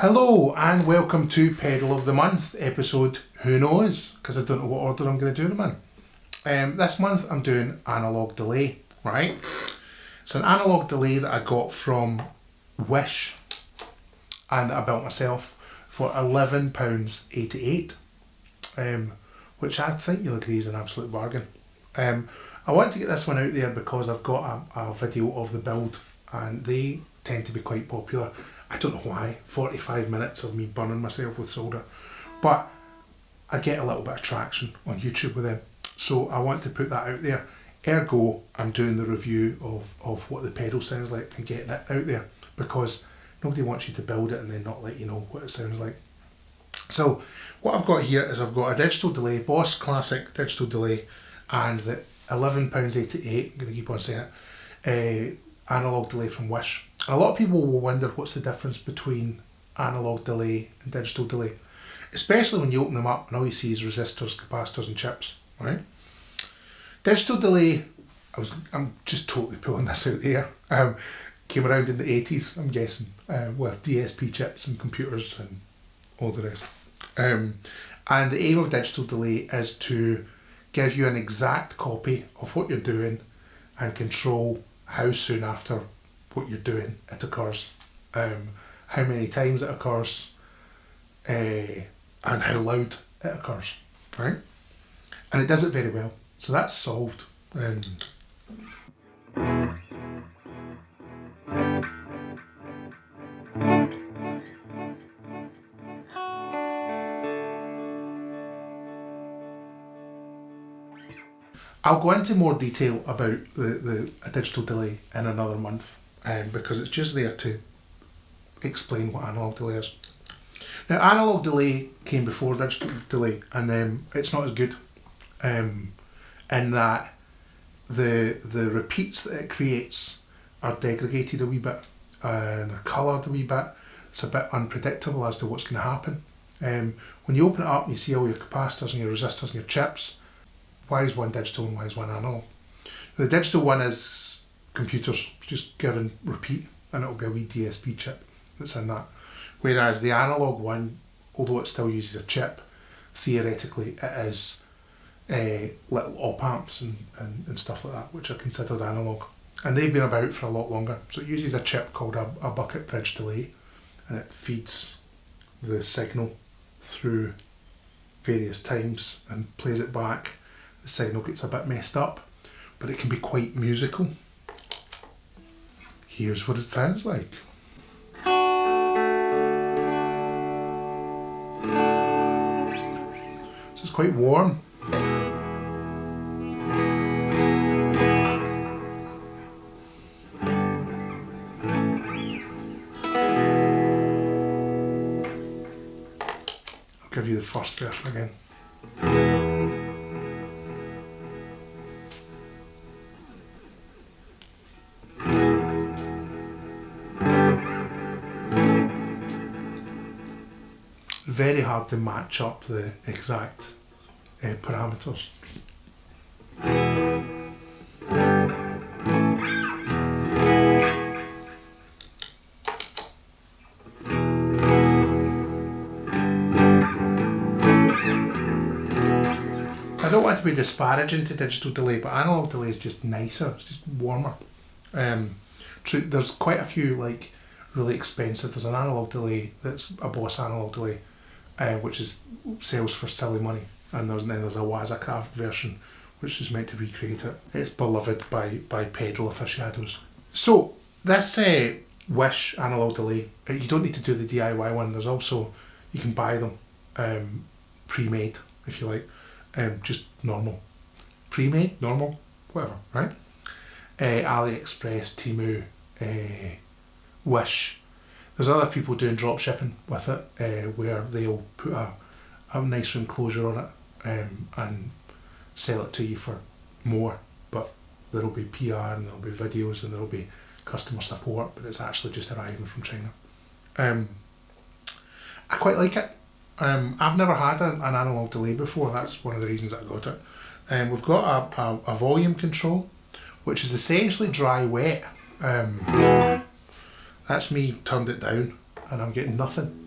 Hello and welcome to Pedal of the Month episode Who Knows, because I don't know what order I'm going to do them in. This month I'm doing Analogue delay, right? It's an Analogue delay that I got from Wish and that I built myself for £11.88, which I think you'll agree is an absolute bargain. I want to get this one out there because I've got a video of the build and they tend to be quite popular. I don't know why, 45 minutes of me burning myself with solder, but I get a little bit of traction on YouTube with them, so I want to put that out there. Ergo, I'm doing the review of what the pedal sounds like and getting it out there, because nobody wants you to build it and then not let you know what it sounds like. So what I've got here is I've got a digital delay, Boss Classic digital delay, and the £11.88, I'm going to keep on saying it, Analogue delay from Wish. A lot of people will wonder what's the difference between analog delay and digital delay, especially when you open them up and all you see is resistors, capacitors and chips, right? Digital delay, I'm just totally pulling this out there, came around in the 80s, I'm guessing, with DSP chips and computers and all the rest. And the aim of digital delay is to give you an exact copy of what you're doing and control how soon after what you're doing it occurs, how many times it occurs, and how loud it occurs, right? And it does it very well, so that's solved. I'll go into more detail about the digital delay in another month, because it's just there to explain what analog delay is. Now, analog delay came before digital delay, and it's not as good in that the repeats that it creates are degraded a wee bit and they're coloured a wee bit. It's a bit unpredictable as to what's going to happen. When you open it up and you see all your capacitors and your resistors and your chips, why is one digital and why is one analog? The digital one is computers, just given repeat, and it'll be a wee DSP chip that's in that. Whereas the analog one, although it still uses a chip, theoretically it is little op amps and stuff like that, which are considered analog. And they've been about for a lot longer. So it uses a chip called a bucket bridge delay, and it feeds the signal through various times and plays it back. The signal gets a bit messed up, but it can be quite musical. Here's what it sounds like. So it's quite warm. I'll give you the first version again. Very hard to match up the exact parameters. I don't want to be disparaging to digital delay, but analog delay is just nicer, it's just warmer. There's quite a few like really expensive. There's an analog delay that's a Boss analog delay, which sells for silly money, and then there's a Wazacraft version which is meant to recreate it. It's beloved by pedal aficionados. So this Wish analog delay, you don't need to do the DIY one. There's also, you can buy them pre-made if you like, just normal, pre-made, normal, whatever, right? AliExpress, Temu, Wish. There's other people doing drop shipping with it, where they'll put a nicer enclosure on it and sell it to you for more, but there'll be PR and there'll be videos and there'll be customer support, but it's actually just arriving from China. I quite like it. I've never had an analog delay before. That's one of the reasons I got it. We've got a volume control, which is essentially dry wet. That's me turned it down and I'm getting nothing.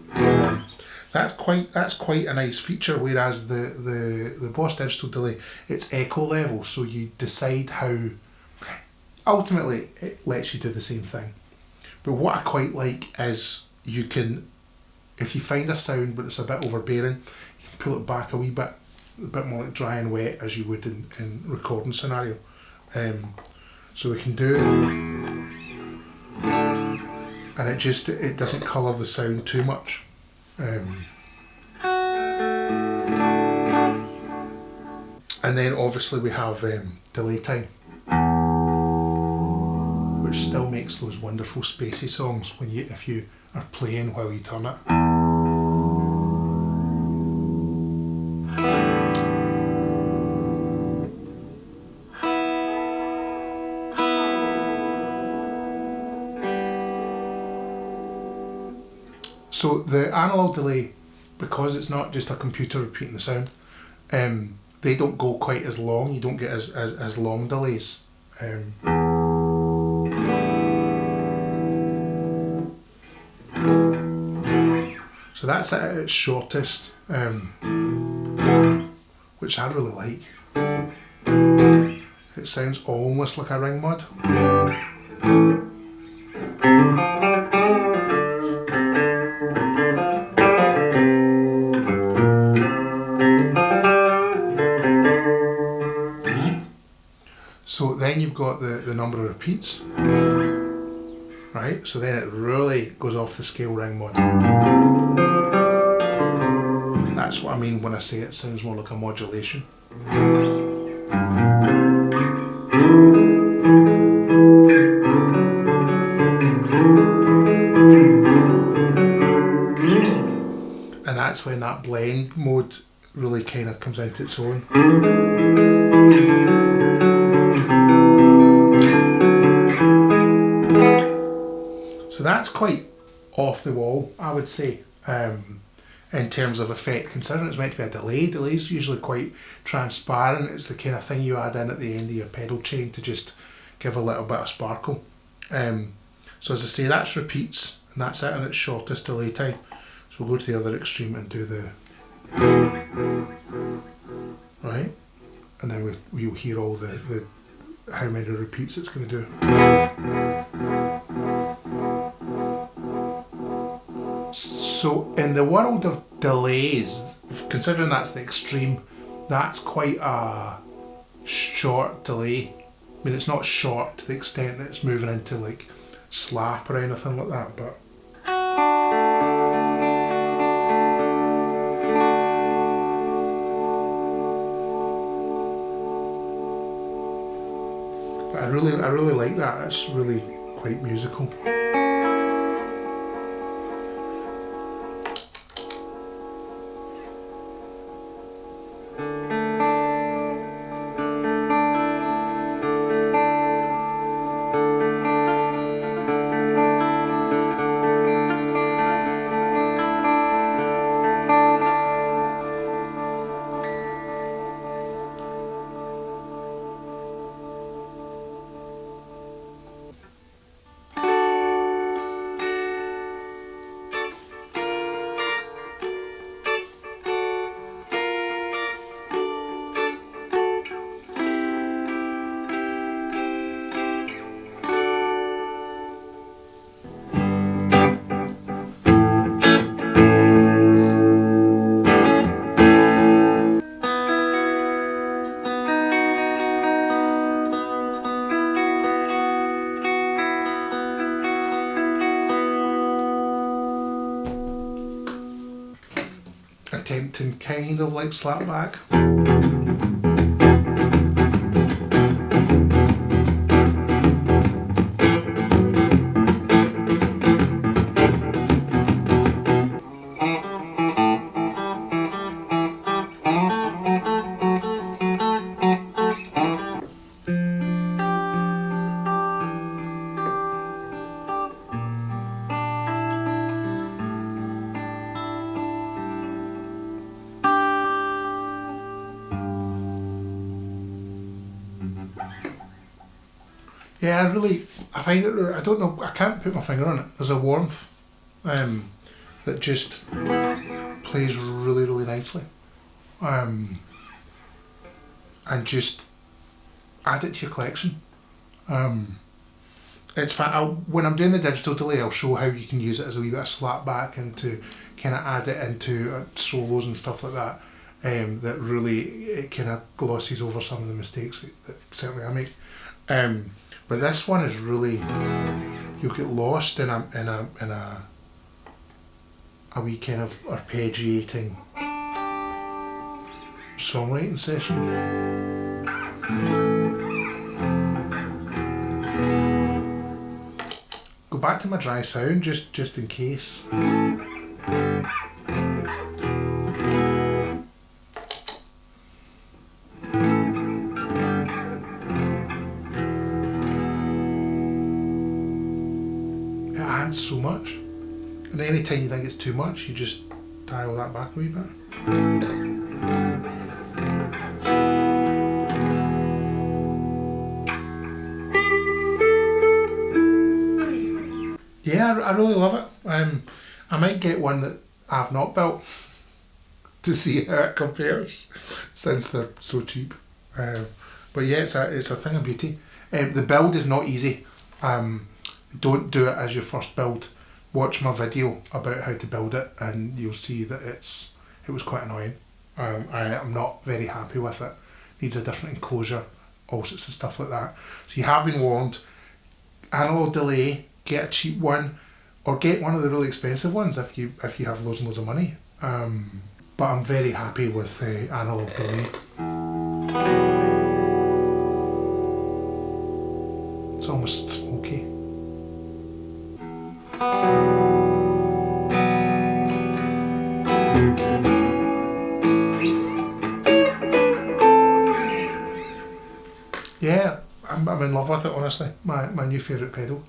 That's quite a nice feature. Whereas the Boss Digital delay, it's echo level, so you decide how. Ultimately, it lets you do the same thing. But what I quite like is you can, if you find a sound but it's a bit overbearing, you can pull it back a bit more like dry and wet as you would in recording scenario. So we can do, and it doesn't colour the sound too much. And then obviously we have delay time, which still makes those wonderful spacey songs if you are playing while you turn it. So the analog delay, because it's not just a computer repeating the sound, they don't go quite as long. You don't get as long delays. So that's it at its shortest, which I really like. It sounds almost like a ring mod. So then you've got the number of repeats, right? So then it really goes off the scale ring mod. That's what I mean when I say it sounds more like a modulation. And that's when that blend mode really kind of comes into its own. So that's quite off the wall, I would say, in terms of effect. Considering it's meant to be a delay, delay's usually quite transparent. It's the kind of thing you add in at the end of your pedal chain to just give a little bit of sparkle. So as I say, that's repeats, and that's it in its shortest delay time. So we'll go to the other extreme and do the... Right? And then we'll hear all the how many repeats it's going to do. So in the world of delays, considering that's the extreme, that's quite a short delay. I mean, it's not short to the extent that it's moving into like slap or anything like that, but I really like that. That's really quite musical. Attempting kind of like slapback. Yeah, I find it really, I don't know, I can't put my finger on it. There's a warmth. that just plays really, really nicely. And just add it to your collection. It's fun. When I'm doing the digital delay, I'll show how you can use it as a wee bit of slap back and to kind of add it into solos and stuff like that. That really it kind of glosses over some of the mistakes that certainly I make. But this one is really, you'll get lost in a wee kind of arpeggiating songwriting session. Go back to my dry sound just in case. It adds so much, and any time you think it's too much, you just dial that back a wee bit. Yeah, I really love it. I might get one that I've not built to see how it compares, since they're so cheap. But yeah, it's a thing of beauty. The build is not easy. Don't do it as your first build. Watch my video about how to build it, and you'll see that it was quite annoying. I'm not very happy with it. Needs a different enclosure, all sorts of stuff like that. So you have been warned. Analog delay. Get a cheap one, or get one of the really expensive ones if you have loads and loads of money. But I'm very happy with the analog delay. It's almost smoky. Yeah, I'm in love with it, honestly. My new favourite pedal.